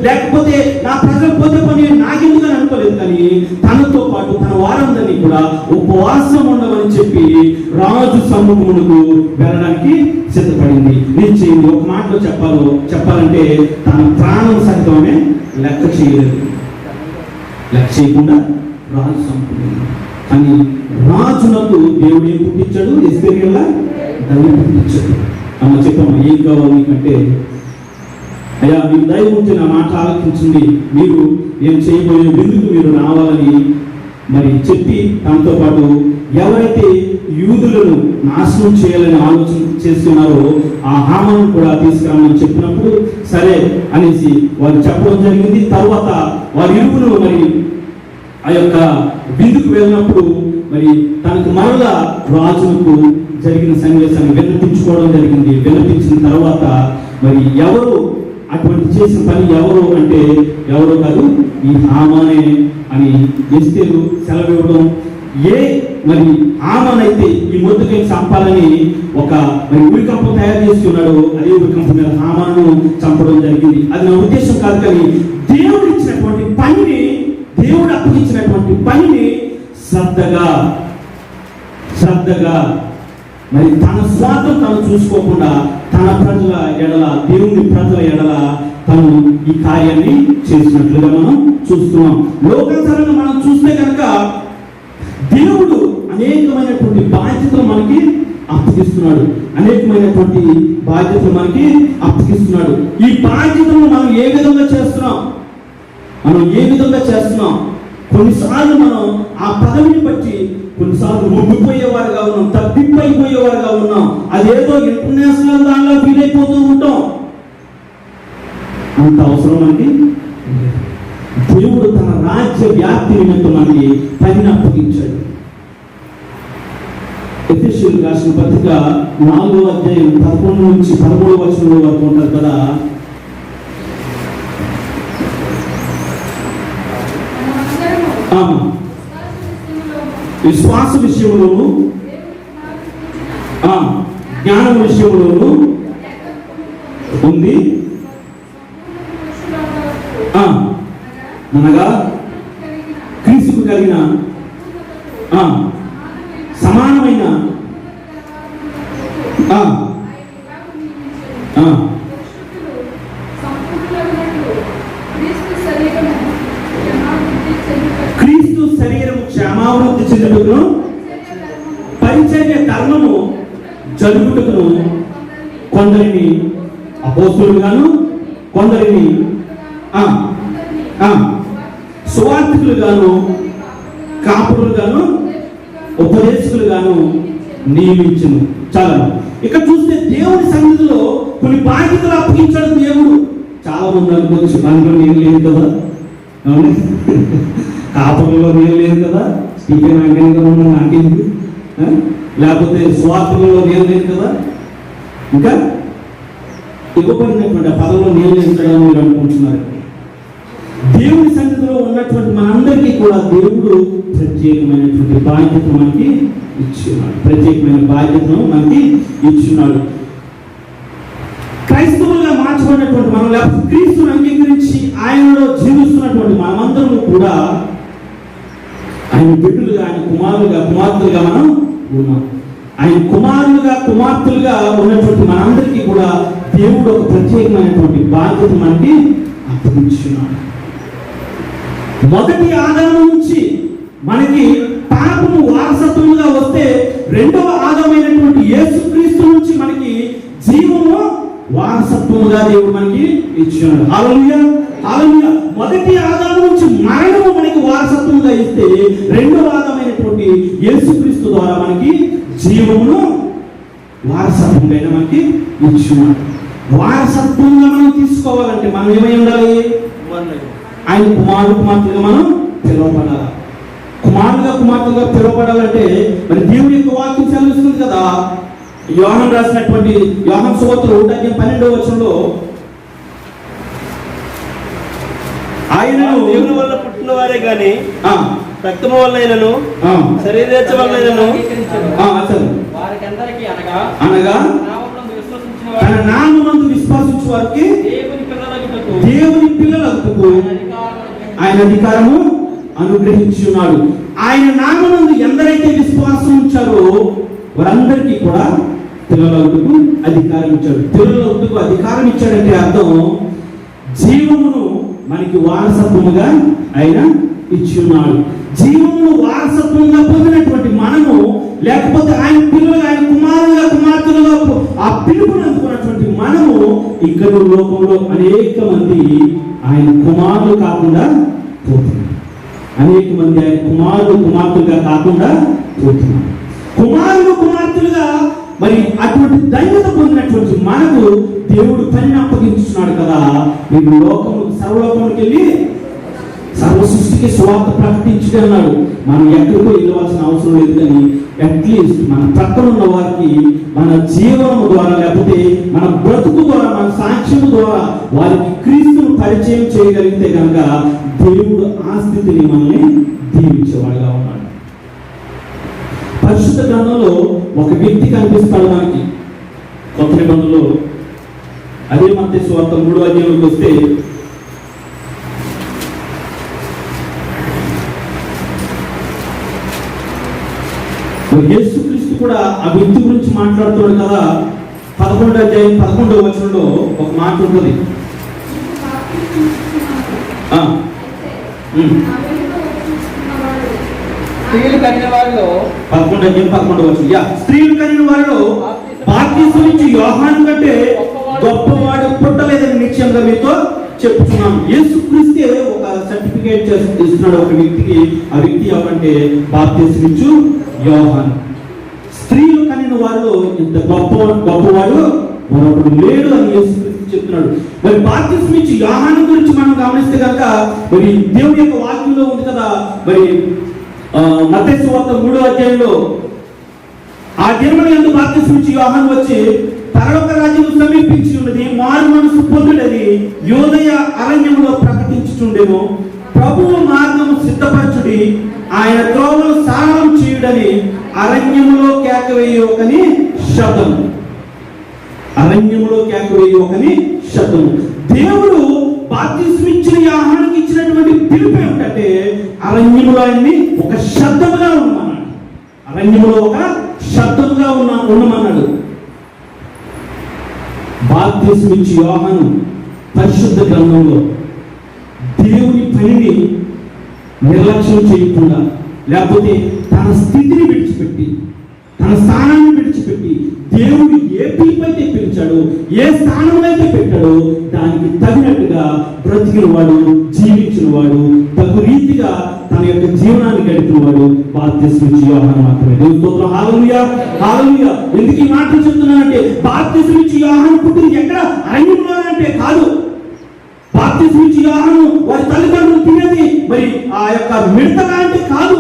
లేకపోతే నా ప్రజలు పోతే పని నాకెందుకని అనుకోలేదు, కానీ తనతో పాటు తన వారందరినీ కూడా ఉపవాసం ఉండమని చెప్పి రాజు సమ్ముఖమునకు వెళ్ళడానికి సిద్ధపడింది. నిశ్చయింది. ఒక మాటలో చెప్పాలంటే తన ప్రాణం సహితమే లెక్క చేయలేదు. లెక్క చేయకుండా రాజు సమ్ముఖం. కానీ రాజునకు దేవుడు ఏం పుట్టించాడు? ఎస్తేరియల్లా దైవం పుట్టించాడు. అమ్మ చెప్పమ్మా, ఏం కావాలి నీకంటే, అయ్యా మీకు దైవం ఉంటే నా మాట ఆలోచించండి, మీరు నేను చేయబోయే విందుకు మీరు రావాలని మరి చెప్పి తనతో పాటు ఎవరైతే యూదులను నాశనం చేయాలని ఆలోచన చేస్తున్నారో ఆ హామాను కూడా తీసుకురామని చెప్పినప్పుడు సరే అనేసి వారు చెప్పడం జరిగింది. తర్వాత వారి ఇరువును మరి ఆ యొక్క విందుకు వెళ్ళినప్పుడు మరి తనకు మరలా రాజునకు జరిగిన సన్నివేశాన్ని విన్నపించుకోవడం జరిగింది. విన్నపించిన తర్వాత మరి ఎవరు అటువంటి చేసిన పని ఎవరు అంటే ఎవరో కాదు, ఈ హామానే అని ఎస్తేరు సెలవు ఇవ్వడం. మరి హామాన్ అయితే ఈ మొద్దుకై చంపాలని ఒక మరి ఉరికంపం తయారు చేస్తున్నాడు. అదే ఉరికంపం మీద హామాను చంపడం జరిగింది. అది నా ఉద్దేశం కాదు, కానీ దేవుడు ఇచ్చినటువంటి పనిని, దేవుడు అప్పగించినటువంటి పనిని శ్రద్ధగా మరి తన స్వార్థం తను చూసుకోకుండా తన ప్రజల ఎడల, దేవుని ప్రజల ఎడల తను ఈ కార్యాన్ని చేసినట్లుగా మనం చూస్తున్నాం. లోకాచారంగా మనం చూస్తే కనుక దేవుడు అనేకమైనటువంటి బాధ్యతలు మనకి అప్పగిస్తున్నాడు. ఈ బాధ్యతలు మనం ఏ విధంగా చేస్తున్నాం? కొన్నిసార్లు మనం ఆ పదవిని బట్టి కొన్నిసార్లు ముగ్గిపోయేవారుగా ఉన్నాం, తప్పిపోయేవారుగా ఉన్నాం. అదేదో ఇంటర్నేషనల్ దానిలో ఫీల్ అయిపోతూ ఉంటాం. అంత అవసరం మనకి. దేవుడు తన రాజ్య వ్యాప్తి నిమిత్తం మనకి పనిని అప్పగించాడు. ఎఫెసీయులకు రాసిన పత్రిక 4వ అధ్యాయం 11 నుంచి 13వ వచనం వరకు ఉంటారు కదా. విశ్వాస విషయంలోను జ్ఞానం విషయంలోను ఉంది, అనగా క్రీస్తుకు కలిగిన సమానమైన క్రీస్తు శరీరము క్షేమాభివృద్ధి చెందుటకును పరిచర్య ధర్మము జరుగుటకును కొందరిని అపోస్తలుగాను, కొందరిని సువార్థికులుగాను, కాపురులుగాను, ఉపదేశకులుగాను నియమించును. చాలా ఇక్కడ చూస్తే దేవుని సన్నిధిలో కొన్ని బాధ్యతలు అప్పగించాడు దేవుడు. చాలా మంది అనుకోవచ్చు, దాంట్లో నేను లేదు కదా, కాపురులో నేను లేదు కదా, స్టీఫెన్ అంకన్ నాకేంటి, లేకపోతే స్వార్థులలో నేను లేదు కదా, ఇంకా ఇవ్వబడినటువంటి పదవిలో నేను లేదు కదా మీరు అనుకుంటున్నారు. దేవుని సన్నిధిలో ఉన్నటువంటి మనందరికీ కూడా దేవుడు ప్రత్యేకమైనటువంటి బాధ్యతను మనకి ఇచ్చున్నాడు. క్రైస్తవులుగా మార్చబడినటువంటి మనం, లేకపోతే క్రీస్తుని అంగీకరించి ఆయనలో జీవిస్తున్నటువంటి మనమందరము కూడా ఆయన బిడ్డలుగా, ఆయన కుమార్తెలుగా మనం ఉన్నాం. ఆయన కుమార్తెలుగా ఉన్నటువంటి మనందరికీ కూడా దేవుడు ఒక ప్రత్యేకమైనటువంటి బాధ్యత మనకి అప్పగించున్నాడు. మొదటి ఆదాము నుంచి మనకి పాపము వారసత్వముగా వస్తే, రెండవ ఆదామైనటువంటి యేసుక్రీస్తు నుంచి మనకి జీవము వారసత్వముగా దేవుడు మనకి ఇచ్చాడు. హల్లెలూయా, హల్లెలూయా. మొదటి ఆదాము నుంచి మరణము మనకి వారసత్వముగా ఇస్తే, రెండవ ఆదామైనటువంటి యేసుక్రీస్తు ద్వారా మనకి జీవమును వారసత్వంగా మనకి ఇచ్చాడు. వారసత్వంగా మనం తీసుకోవాలంటే మనం ఏమై ఉండాలి? ఆయన కుమార్తెగా మనం పిలువబడాలి. కుమార్తెగా పిలువబడాలంటే మరి దేవుని యొక్క వాక్యం సెలవిస్తుంది కదా. యోహాను రాసినటువంటి యోహాను సువార్త 1:12వ వచనంలో, ఆయన దేవుని వల్ల పుట్టిన వారే గాని రక్తము వల్లైనను శరీరేచ్ఛ వల్లైనను అనగా తన నామమందు విశ్వాసించు వారికి దేవుని పిల్లలకు ఆయన అధికారము అనుగ్రహించి ఉన్నాడు. ఆయన నామమునందు ఎందరైతే విశ్వాసం ఉంచారో వారందరికీ కూడా పిల్లలకు అధికారం ఇచ్చాడు. పిల్లలకు అధికారం ఇచ్చాడంటే అర్థం జీవమును మనకి వారసత్వముగా ఆయన ఇచ్చి ఉన్నాడు. జీవమును వారసత్వంగా పొందినటువంటి మనము, లేకపోతే ఆయన పిల్లలు, ఆయన కుమారులుగా కుమార్తెలుగా ఆ పిలుపుని అందుకున్నటువంటి మనము ఇక్కడ లోకంలో అనేక మంది ఆయన కుమారులు కాకుండా పోతున్నారు. అనేక మంది ఆయన కుమారులు కుమార్తెలుగా కాకుండా పోతున్నారు. కుమారులు కుమార్తెలుగా మరి అటువంటి ధన్యత పొందినటువంటి మనకు దేవుడు పనిని అప్పగించున్నాడు కదా. మీరు లోకము సర్వలోకానికి వెళ్ళి సర్వ సృష్టికి సువార్త ప్రకటించుకుని అన్నాడు. మనం ఎక్కడికో వెళ్ళవలసిన అవసరం లేదు, కానీ అట్లీస్ట్ మన ప్రక్కన ఉన్న వారికి మన జీవనం ద్వారా, లేకపోతే మన బ్రతుకు ద్వారా, మన సాక్ష్యం ద్వారా వారికి క్రీస్తును పరిచయం చేయగలిగితే కనుక దేవుడు ఆ స్థితిని మనల్ని దీవించేవాడుగా ఉన్నాడు. పరిశుద్ధ గ్రంథంలో ఒక వ్యక్తి కనిపిస్తాడు మనకి కొత్త నిబంధనలో. అదే మత్తయి సువార్త 3వ అధ్యాయంలోకి వస్తే యేసుక్రీస్తు కూడా ఆ వ్యక్తి గురించి మాట్లాడుతున్నాడు కదా. 11వ అధ్యాయం 11వ వచనంలో ఒక మాట ఉంటుంది. స్త్రీలు కనిన వారిలో 11వ అధ్యాయం 11వ వచనం. స్త్రీలు కనిన వారిలో బాప్తిస్మం ఇచ్చి యోహాను కంటే గొప్పవాడు పుట్టలేదని నిశ్చయంగా మీతో చెప్తున్నాను. యేసుక్రీస్తే ఒక సర్టిఫికేట్ ఇస్తున్నాడు ఒక వ్యక్తికి. ఆ వ్యక్తి ఎవరంటే బాప్తిస్మం ఇచ్చు యోహాను. స్త్రీలు కనిన వారిలో ఇంత గొప్పవాడు మరొకడు లేడు అని యేసుక్రీస్తు చెప్తున్నాడు. మరి బాప్తిస్మం ఇచ్చి యోహాను గురించి మనం గమనిస్తే కనుక మరి దేవుని యొక్క వాక్యంలో ఉంది కదా. మరి మత్తయి సువార్త 3వ అధ్యాయంలో ఆ దినమున యందు బాప్తిస్మం ఇచ్చి యోహాను వచ్చి పరలోక రాజ్యము సమీపించి ఉన్నది, మారు మనసు పొందుడని యోదయ అరణ్యములో ప్రకటించుచుండెను. ప్రభువు మార్గము సిద్ధపరచుడి, ఆయన త్రోవలు సారం చేయుడని అరణ్యములో కేకవేయి ఒకని శబ్దం. అరణ్యములో కేకవేయి ఒకని శబ్దం. దేవుడు బాప్తిస్మం ఇచ్చిన యోహానుకి ఇచ్చినటువంటి పిలుపు ఏమిటంటే అరణ్యములో ఆయన్ని ఒక శబ్దముగా ఉండమన్నాడు. అరణ్యములో ఒక శబ్దముగా ఉండమన్నాడు. బాప్తిస్మం ఇచ్చి యోహాను పరిశుద్ధ గ్రంథంలో దేవుని పనిని నిర్లక్ష్యం చేయకుండా, లేకపోతే తన స్థితిని విడిచిపెట్టి, తన స్థానాన్ని విడిచిపెట్టి దేవుడు ఏ పిలుపు అయితే పిలిచాడో, ఏ స్థానంలో అయితే పెట్టాడో దానికి తగినట్టుగా బ్రతికిన వాడు, జీవించిన వాడు, తగు రీతిగా తన యొక్క జీవనాన్ని గడిపిన వాడు బాప్తిస్మం ఇచ్చి యోహాను మాత్రమే. దేవుని స్తోత్రం. హల్లెలూయా, హల్లెలూయా. ఎందుకు ఈ మాటలు చెప్తున్నానంటే బాప్తిస్మం ఇచ్చి యోహాను పుట్టింది ఎక్కడ? అరణ్యంలో అంటే కాదు. బాప్తిస్మం ఇచ్చి యోహాను వారి తల్లిదండ్రులు తినేది మరి ఆ యొక్క మిడతగా అంటే కాదు.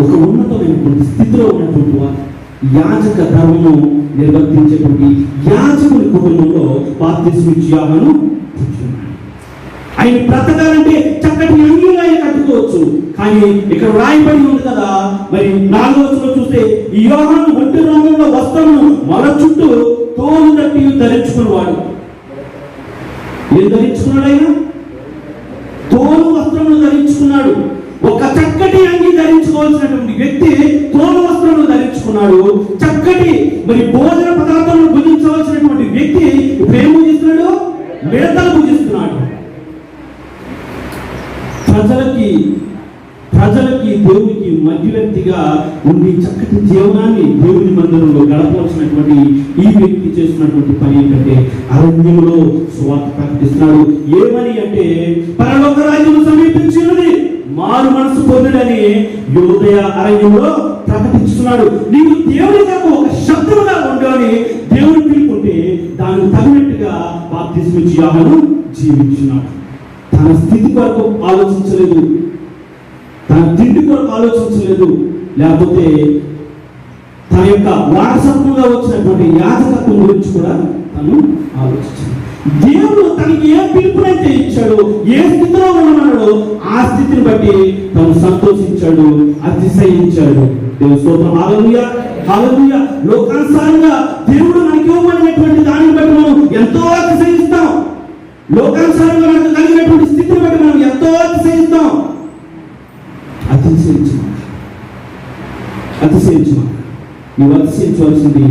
ఒక ఉన్నతమైనటువంటి స్థితిలో ఉన్నటువంటి వారు యాజక ధర్మము నిర్వర్తించేటువంటి యాజకుని కుటుంబంలో బాప్తిస్మం ఇచ్చి యోహాను కూర్చున్నాడు. ఆయన బ్రతకాలంటే చక్కటి అంగీలు ఆయన కట్టుకోవచ్చు, కానీ ఇక్కడ రాయబడి ఉంది కదా. మరి 4వ వచనంలో చూస్తే ఈ యోహాను ఒంటి రంగంలో వస్త్రమును మొల చుట్టూ తోలు తట్టి ధరించుకున్నవాడు. ఏం ధరించుకున్నాడు? ఆయన తోలు వస్త్రములు ధరించుకున్నాడు. ఒక చక్కటి అంగి ధరించుకోవాల్సినటువంటి వ్యక్తి తోలు వస్త్రములు ధరించుకున్నాడు. చక్కటి మరి భోజన పదార్థాలను భుజించవలసినటువంటి వ్యక్తి ఇప్పుడు ఏం భుజిస్తున్నాడు? మిడతలు భుజిస్తున్నాడు. ప్రజలకి దేవునికి మధ్యవర్తిగా ఉండి చక్కటి జీవనాన్ని దేవుని మందిరంలో గడపవలసినటువంటి ఈ వ్యక్తి చేస్తున్నటువంటి పని ఏంటంటే అరణ్యములో సువార్త ప్రకటిస్తున్నాడు. ఏమని అంటే పరలోక రాజ్యము సమీపించినది, మారు మనసు పొందుడని యోదయ అరణ్యంలో ప్రకటిస్తున్నాడు. నీవు దేవుని కాక ఒక శబ్దముగా ఉండని దేవుని పిలుపుంటే దానికి తగినట్టుగా బాప్తిస్మం ఇచ్చి యోహాను జీవించున్నాడు. తన స్థితి కొరకు ఆలోచించలేదు, తన తిండి కొరకు ఆలోచించలేదు, లేకపోతే తన యొక్క వారసత్వంగా వచ్చినటువంటి యాజకత్వం గురించి కూడా తను ఆలోచించాడు. దేవుడు తనకి ఏ పిలుపునైతే ఇచ్చాడో, ఏ స్థితిలో ఉండమన్నాడో ఆ స్థితిని బట్టి తను సంతోషించాడు, అతిశయించాడు. దేవుని స్తోత్రం. హల్లెలూయా, హల్లెలూయా. లోకానుసారంగా దేవుడు మనకి ఇవ్వబడినటువంటి దానిని బట్టి మనం ఎంతో అతిశయిస్తాం. లోకానుసారంగా మనకు కలిగినటువంటి స్థితిని బట్టి మనం ఎంతో అతిశయిస్తాం. అతిశయించమా నువ్వు అతిశయించవలసింది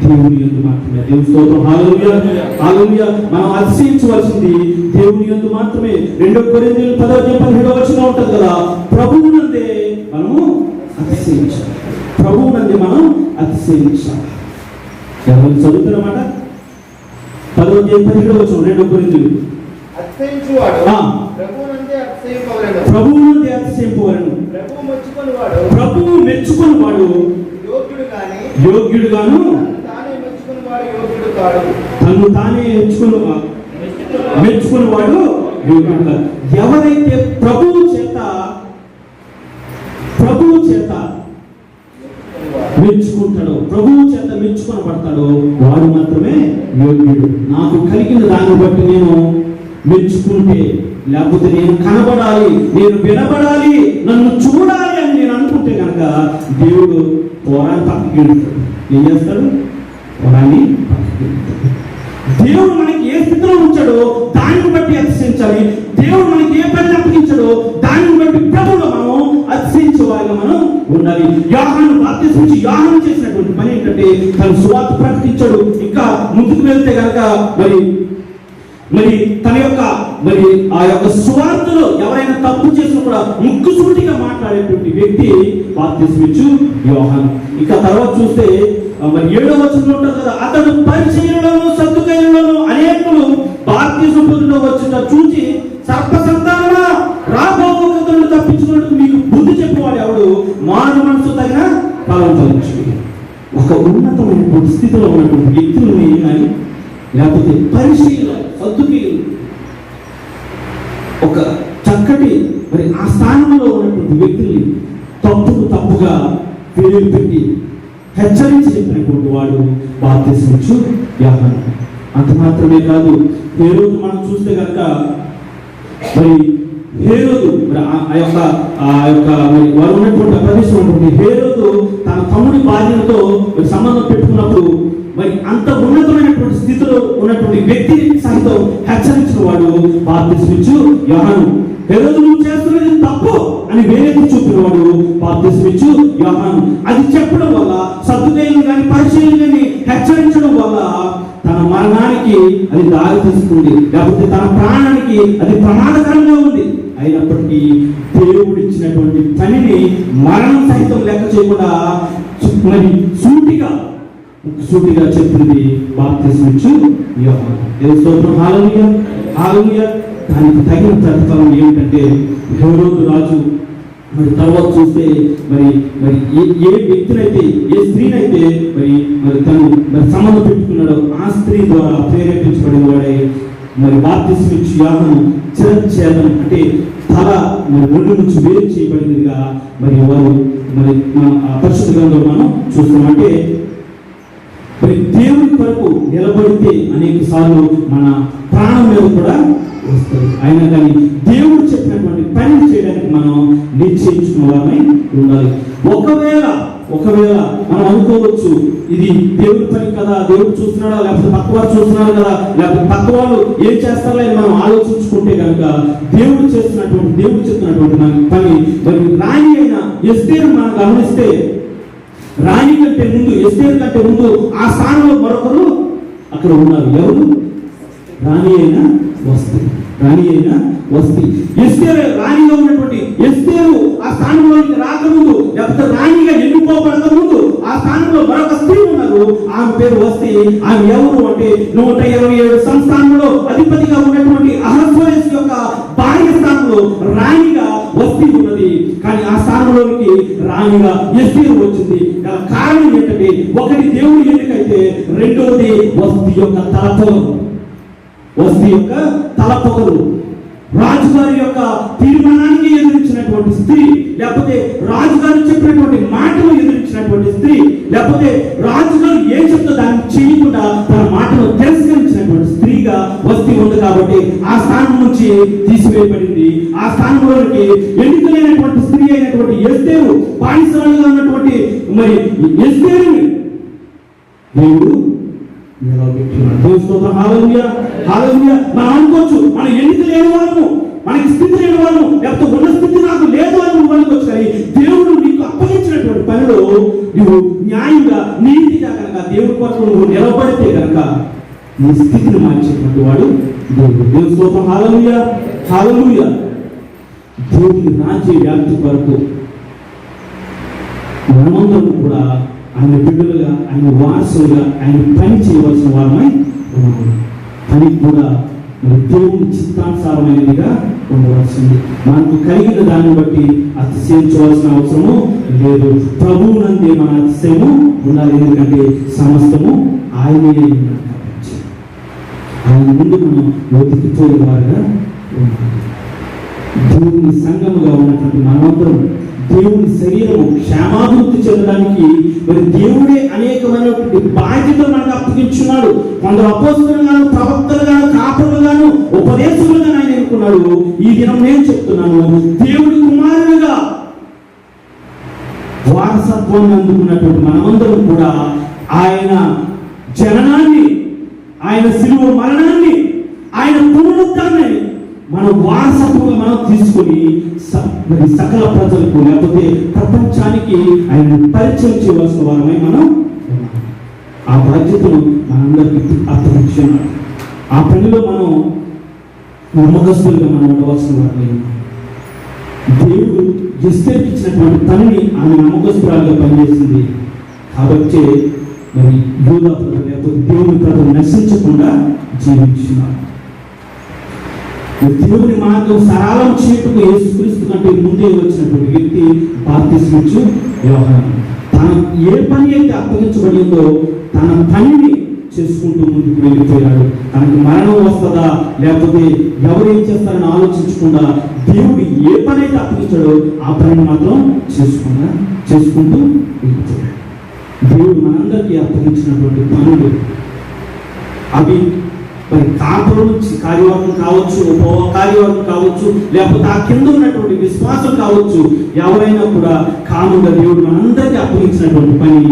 దేవుని యందు మాత్రమే. దేవుని స్తోత్రం. హల్లెలూయా, హల్లెలూయా. మనం అతిశయించవలసింది దేవుని యందు మాత్రమే. 2 కొరింథీయులు 10:17 ఉంటుంది కదా, ప్రభువునందే మనము అతిశయించాలి. ప్రభువునందే మనం అతిశయించాలి. ఎవరు చదువుతారన్నమాట? 10:17 2 కొరింథీయులు. అతిశయించువాడు ప్రభువునందే అతిశయింపవలెను. ప్రభువునందే అతిశయింపవలెను. ప్రభువు మెచ్చుకుని వాడు యోగ్యుడు గాను తను తానే మెచ్చుకుని వాడు యోగ్యుడు కాదు. ఎవరైతే ప్రభువు చేత మెచ్చుకుంటాడో, ప్రభువు చేత మెచ్చుకొనబడతాడో వాడు మాత్రమే యోగ్యుడు. నాకు కలిగిన దాన్ని బట్టి నేను మెచ్చుకుంటే, లేకపోతే నేను కనబడాలి, నేను వినబడాలి, నన్ను చూడాలి అని నేను అనుకుంటే కనుక దేవుడు పోరాన్ని పక్కకి వెళ్తాడు. ఏం చేస్తాడు? పోరాన్ని పక్కకి వెళ్తాడు. దేవుడు మనకి ఏ స్థితిలో ఉంచాడో దాన్ని బట్టి అతిశయించాలి. దేవుడు మనకి ఏ పని అప్పగించాడో దాన్ని బట్టి ప్రభువులో మనం అతిశయించే వారిగా మనం ఉండాలి. యోహాను బాప్తిస్మిచ్చి యోహాను చేసినటువంటి పని ఏంటంటే తను సువార్త ప్రకటించాడు. ఇంకా ముందుకు వెళ్తే కనుక మరి తన యొక్క ఆ యొక్క సువార్తలో ఎవరైనా తప్పు చేసినా కూడా ముక్కుసూటిగా మాట్లాడేటువంటి వ్యక్తి బాప్తిస్మిచ్చు యోహాను. ఇంకా తర్వాత చూస్తే మరి 7వ వచనంలో ఉంటుంది కదా, అతడు పరిచయులను సద్దుకయ్యులను అనేకులు బాప్తిస్మం పొందుటకు వచ్చుట చూచి సర్ప సంతానమా రాబోతులను తప్పించుకున్నట్టు మీకు బుద్ధి చెప్పేవాడు ఎవడు? మారు మనసు తగిన కాలం తలచు. ఒక ఉన్నతమైనటువంటి స్థితిలో ఉన్నటువంటి వ్యక్తులని కానీ, లేకపోతే పరిశీలన సద్దుకీయులు ఒక చక్కటి మరి ఆ స్థానంలో ఉన్నటువంటి వ్యక్తుల్ని తప్పుగా పేరు పెట్టి హెచ్చరించి చెప్పినటువంటి వాడు బాప్తిస్మిచ్చు యోహాను. అంత మాత్రమే కాదు, హేరోదు మనం చూస్తే కనుక మరి హేరోదు మరి ఆ యొక్క మరి వారు ఉన్నటువంటి ప్రదేశం ఉన్నటువంటి హేరోదు తన తమ్ముడి భార్యతో సంబంధం పెట్టుకున్నప్పుడు మరి అంత ఉన్నతమైనటువంటి స్థితిలో ఉన్నటువంటి వ్యక్తిని సహితం హెచ్చరించిన వాడు బాప్తిస్మిచ్చు యోహాను. హేరోదు నువ్వు చేస్తున్నది తప్పు అని వేలెత్తి చూపినవాడు బాప్తిస్మిచ్చు యోహాను. అది చెప్పడం వల్ల, సద్దుకయ్యులు కానీ పరిచయులు కానీ హెచ్చరించడం వల్ల తన మరణానికి అది దారి తీస్తుంది, లేకపోతే తన ప్రాణానికి అది ప్రమాదకరంగా ఉంది. అయినప్పటికీ దేవుడు ఇచ్చినటువంటి పనిని మరణం సహితం లెక్క చేయకుండా మరి సూటిగా చెప్పింది బాప్తిస్మిచ్చు యోహాను. దేవుని స్తోత్రం. హల్లెలూయా, హల్లెలూయా. దానికి తగిన ప్రతిఫలం ఏమిటంటే హేరోదు రాజు మరి తర్వాత చూస్తే మరి ఏ వ్యక్తినైతే, ఏ స్త్రీనైతే మరి తను మరి సంబంధం పెట్టుకున్నాడో ఆ స్త్రీ ద్వారా ప్రేరేపించబడిన వాడే మరి బాప్తిస్మిచ్చు యోహాను చిరఛేదం అంటే తల మరి ఒళ్ళు నుంచి వేరు చేయబడినదిగా మరి వారు మరి మన పరిశుద్ధ గ్రంథంలో మనం చూస్తాం. అంటే మరి దేవుని కొరకు నిలబడితే అనేక సార్లు మన ప్రాణం మీద కూడా వస్తుంది. అయినా కానీ దేవుడు చెప్పినటువంటి పని చేయడానికి మనం నిశ్చయించుకున్న వారమై ఉండాలి. ఒకవేళ మనం అనుకోవచ్చు, ఇది దేవుడి పని కదా, దేవుడు చూస్తున్నాడా, లేకపోతే పక్క వారు చూస్తున్నాడు కదా, లేకపోతే పక్క వాళ్ళు ఏం చేస్తారో అని మనం ఆలోచించుకుంటే కనుక దేవుడు చెప్తున్నటువంటి మన పని మరి రాణి అయిన ఎస్తేరు మనం గమనిస్తే, రాణి కంటే ముందు, ఎస్తేరు కంటే ముందు ఆ స్థానంలో మరొకరు అక్కడ ఉన్నారు. ఎవరు? రాణి అయిన వస్తి. ఎస్తేరు రాణిగా ఉన్నటువంటి ఎస్తేరు ఆ స్థానంలోకి రాకముందు, లేకపోతే రాణిగా ఎన్నుకోబడక ముందు ఆ స్థానంలో మరొక స్త్రీ ఉన్నారు. ఆమె పేరు వస్తి. ఆమె ఎవరు అంటే 127 సంస్థానంలో అధిపతిగా ఉన్నటువంటి అహస్వరస్ యొక్క భార్య స్థానంలో రాణిగా వస్తి ఉన్నది. కానీ ఆ స్థానంలోనికి రాణిగా ఎస్తేరు వచ్చింది. కారణం ఏంటంటే, ఒకటి దేవుడి ఎన్నికైతే, రెండోది వస్తి యొక్క తలపొగరు. రాజుగారి యొక్క తీర్మానానికి ఎదురించినటువంటి స్త్రీ, లేకపోతే రాజుగారు చెప్పినటువంటి మాటలు ఎదురించినటువంటి స్త్రీ, లేకపోతే రాజుగారు ఏం చెప్తే దాన్ని చేయకుండా తన మాటను తిరస్కరించినటువంటి స్త్రీగా వస్తి ఉంది. కాబట్టి ఆ స్థానం నుంచి తీసివేయబడింది. ఆ స్థానంలోనికి ఎన్నికలైనటువంటి స్త్రీ అయినటువంటి ఎస్తేరు, బానిసరాలుగా ఉన్నటువంటి మరి ఎస్తేరుని దేవుడు నిలబెట్టున్నాడు. దేవుని స్తోత్రం. హల్లెలూయా, హల్లెలూయా. మనం అనుకోవచ్చు మనం ఎన్నిక లేని వాళ్ళము, మనకి స్థితి లేని వాళ్ళము, లేకపోతే ఉన్న స్థితి నాకు లేదు అని నువ్వు అనుకోవచ్చు. కానీ దేవుడు నీకు అప్పగించినటువంటి పనిలో నువ్వు న్యాయంగా నీతిగా కనుక దేవుడి కొరకు నువ్వు నిలబడితే కనుక నీ స్థితిని మార్చేటువంటి వాడు దేవుడు. దేవుని స్తోత్రం. హల్లెలూయా, హల్లెలూయా. దేవుని రాజ్య వ్యాప్తి కొరకు మనమందరం కూడా ఆయన బిడ్డలుగా, ఆయన వారసులుగా ఆయన పని చేయవలసిన వారమై ఉన్నాము. పని కూడా మరి దేవుని చిత్తానుసారమైనదిగా ఉండవలసింది. మనకు కలిగిన దాన్ని బట్టి అతిశయించవలసిన అవసరము లేదు. ప్రభువునందే మన అతిశయము ఉండాలి. ఎందుకంటే సమస్తము ఆయనే కాబట్టి ఆయన ముందు మనం వెతికిపోయేవారుగా ఉండాలి. దేవుని సంఘముగా ఉన్నటువంటి మనమందరం దేవుని శరీరము క్షేమాభివృద్ధి చెందడానికి మరి దేవుడే అనేకమైనటువంటి బాధ్యతలు మనకు అప్పగించున్నాడు. కొందరు అపోస్తలుగాను, ప్రవక్తలుగాను, కాపరులుగాను, ఉపదేశకులుగాను ఆయన ఎన్నుకున్నాడు. ఈ దినం నేను చెప్తున్నాను, దేవుడి కుమారులుగా వారసత్వాన్ని అందుకున్నటువంటి మనమందరం కూడా ఆయన జననాన్ని, ఆయన శిలువ మరణాన్ని, ఆయన పునరుద్ధాన్ని మనం వారసత్వంగా మనం తీసుకొని మరి సకల ప్రజలకు లేకపోతే ప్రపంచానికి ఆయన పరిచయం చేయవలసిన వారమై మనం ఆ బాధ్యతను మనందరికీ అప్పగించున్నాడు. ఆ పనిలో మనం నమ్మకస్తులుగా మనం ఉండవలసిన వారమై దేవుడు ఎస్తేరుకి ఇచ్చినటువంటి పనిని ఆమె నమ్మకస్తురాలుగా పనిచేసింది. కాబట్టి మరి యూదా ప్రజలు లేకపోతే దేవుని ప్రజలు నశించకుండా జీవించున్నారు. దేవుని మార్గం సరళం చేయటకు యేసుక్రీస్తు కంటే ముందే వచ్చినటువంటి వ్యక్తి బాప్తిస్మిచ్చు యోహాను. తన ఏ పని అయితే అప్పగించబడిందో తన పనిని చేసుకుంటూ ముందుకు వెళ్ళిపోయాడు. తనకు మరణం వస్తుందా లేకపోతే ఎవరేం చేస్తారని ఆలోచించకుండా దేవుడు ఏ పని అయితే అప్పగించాడో ఆ పనిని మాత్రం చేసుకుంటూ వెళ్ళిపోయాడు. దేవుడు మనందరికీ అప్పగించినటువంటి పనులు అవి మరి కాపుల నుంచి కార్యవర్గం కావచ్చు, కార్యవర్గం కావచ్చు, లేకపోతే ఆ కింద ఉన్నటువంటి విశ్వాసం కావచ్చు, ఎవరైనా కూడా కాముగా దేవుడు మనందరికీ అప్పగించినటువంటి పని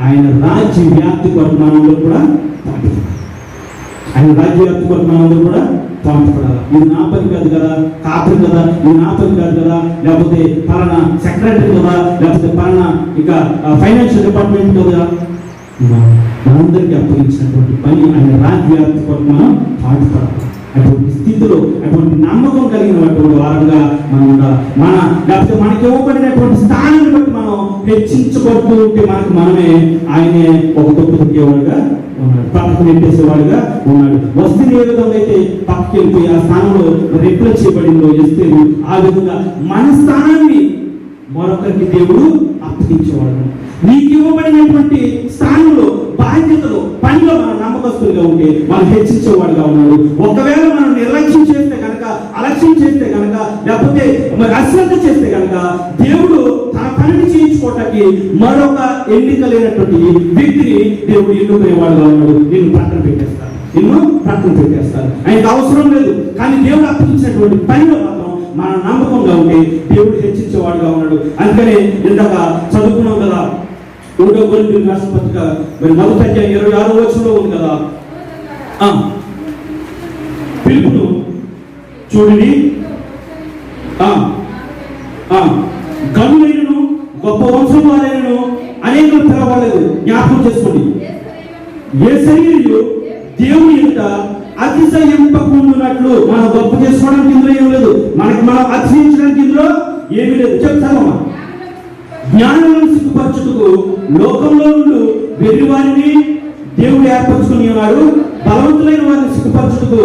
ఆయన రాజ్య వ్యాప్తి కొరకు మనందరూ కూడా ఆయన రాజ్య వ్యాప్తి కొరకు మనందరూ కూడా పాటుపడాలి. ఇది నా పని కాదు కదా, కాపురు కదా, ఇది నా పని కాదు కదా, లేకపోతే పలానా సెక్రటరీ కదా, లేకపోతే పలానా ఇక ఫైనాన్షియల్ డిపార్ట్మెంట్ కదా, మనందరికీ అప్పగించినటువంటి పని ఆయన రాజ్యార్థి కొరకు మనం పాటుపడాలి. అటువంటి స్థితిలో అటువంటి నమ్మకం కలిగినటువంటి వారంగా మనం ఉండాలి. లేకపోతే మనకి ఇవ్వబడినటువంటి స్థానాన్ని బట్టి మనం హెచ్చించబడుతూ ఉంటే మనమే ఆయనే ఒక తప్పు తొక్కేవాడుగా ఉన్నాడు, పక్కకు నెట్టేసేవాడుగా ఉన్నాడు. వస్తువుని ఏ విధంగా అయితే పక్కకి వెళ్ళిపోయి ఆ స్థానంలో రిప్లేస్ చేయబడిందో ఎస్తేరు, ఆ విధంగా మన స్థానాన్ని మరొకరికి దేవుడు అప్పగించేవాడు. నీకు ఇవ్వబడినటువంటి స్థానంలో, బాధ్యతలో, పనిలో మనం నమ్మకస్తులుగా ఉంటే మనం హెచ్చించేవాడుగా ఉన్నాడు. ఒకవేళ మనం నిర్లక్ష్యం చేస్తే కనుక, అలక్ష్యం చేస్తే కనుక, లేకపోతే మరి అశ్రద్ధ చేస్తే కనుక దేవుడు తన పనిని చేయించుకోవటానికి మరొక ఎన్నిక లేనటువంటి వ్యక్తిని దేవుడు ఎన్నుకునేవాడుగా ఉన్నాడు. నిన్ను ప్రక్కన పెట్టేస్తాడు. ఆయనకు అవసరం లేదు. కానీ దేవుడు అప్పగించినటువంటి పనిలో మాత్రం మన నమ్మకంగా ఉంటే దేవుడు హెచ్చించేవాడుగా ఉన్నాడు. అందుకనే ఇందాక చదువుకున్నాం కదా, 1వ కొరింథీయులకు రాసిన పత్రిక మరి 1:26 ఉంది కదా, పిలుపును చూడండి, గనులైనను గొప్ప వంశం వారైనను అనేక పిలవలేదు. జ్ఞాపకం చేసుకోండి, ఏ శరీరు దేవుని ఎదుట అతిశయింపకుండునట్లు మనం గొప్ప చేసుకోవడానికి ఇందులో ఏమి లేదు, మనం అతిశయించడానికి ఇందులో ఏమీ లేదు. చెప్తామమ్మా, జ్ఞానులను సిగ్గుపరచుటకు లోకంలో నుండి వెర్రి వారిని దేవుడు ఏర్పరచుకుని ఉన్నాడు. బలవంతులైన వారిని సిగ్గుపరచుటకు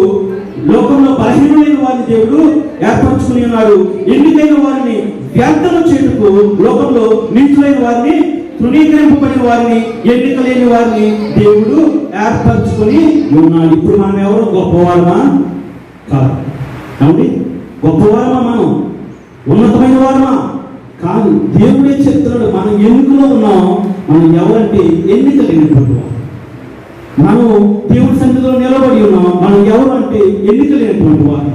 లోకంలో బలహీనులైన వారిని దేవుడు ఏర్పరచుకుని ఉన్నాడు. ఎన్నికైన వారిని వ్యర్థము చేయుటకు లోకంలో నీచులైన వారిని, తృణీకరింపబడిన వారిని, ఎన్నిక లేని వారిని దేవుడు ఏర్పరచుకుని ఉన్నాడు. ఇప్పుడు మనం ఎవరు గొప్పవారమా కాదు, కాబట్టి గొప్పవారమా, మనం ఉన్నతమైన వారమా కాదు. దేవుడే చెప్తున్నాడు మనం ఎన్నికలో ఉన్నాం. మనం ఎవరంటే ఎన్నిక లేనటువంటి వారు. మనం దేవుడి సన్నిధిలో నిలబడి ఉన్నాం. మనం ఎవరు అంటే ఎన్నిక లేనటువంటి వారు,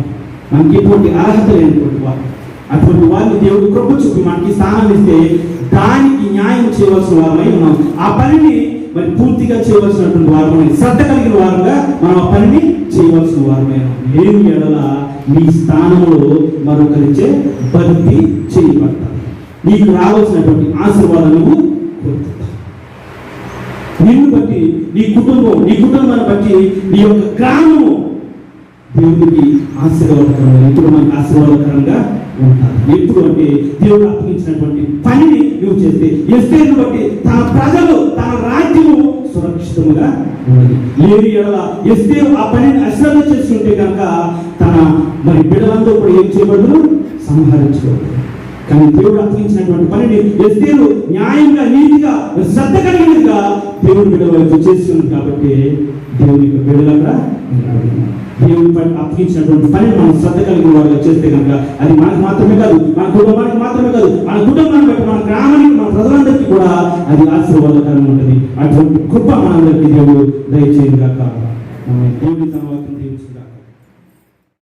మనకి ఎటువంటి అర్హత లేనటువంటి వారు. అటువంటి వారిని దేవుడు కృప చూపి మనకి స్థానం ఇస్తే దానికి న్యాయం చేయవలసిన వారమై ఉన్నాం. ఆ పనిని మరి పూర్తిగా చేయవలసినటువంటి వారమని, శ్రద్ధ కలిగిన వారుగా మనం ఆ పనిని చేయవలసిన వారమైన. లేని ఎడల నీ స్థానంలో మరొకరిచే భర్తీ చేయబడతావు. నీకు రావాల్సినటువంటి ఆశీర్వాదాలు నువ్వు కోరుకుంటావు. నిన్ను బట్టి, నీ కుటుంబాన్ని బట్టి, నీ యొక్క గ్రామము దేవుడికి ఆశీర్వాదకరంగా, ఎప్పుడు మనకి ఆశీర్వాదకరంగా ఉంటారు. ఎప్పుడు అంటే దేవుడు అప్పగించినటువంటి పనిని నువ్వు చేస్తే, ఎస్తేరును బట్టి తన ప్రజలు, తన రాజ్యము సురక్షితముగా ఉన్నది. లేని ఎడల ఎస్తేరు ఆ పనిని అశ్రద్ధ చేసి ఉంటే కనుక తన మరి బిడ్డలందరూ కూడా ఏం చేయబడదు, సంహరించబడదు. కానీ దేవుడు అప్పగించినటువంటి పనిని ఎస్తేరు న్యాయంగా, నీతిగా, శ్రద్ధ కలిగినదిగా దేవుడు బిడ్డల వైపు చేసి ఉంది. కాబట్టి దేవుని యొక్క బిడ్డలుగా దేవుని అప్పగించినటువంటి పనిని మనం శ్రద్ధ కలిగిన వారుగా చేస్తే కనుక అది మనకు మాత్రమే కాదు, మన కుటుంబానికి మాత్రమే కాదు, మన కుటుంబాన్ని బట్టి, మన గ్రామానికి, మన ప్రజలందరికీ కూడా అది ఆశీర్వాదకరంగా ఉంటుంది. అటువంటి కృప మనందరికీ దేవుడు దయచేయను గాక. దేవుని తన వాక్యం దీవించుగాక.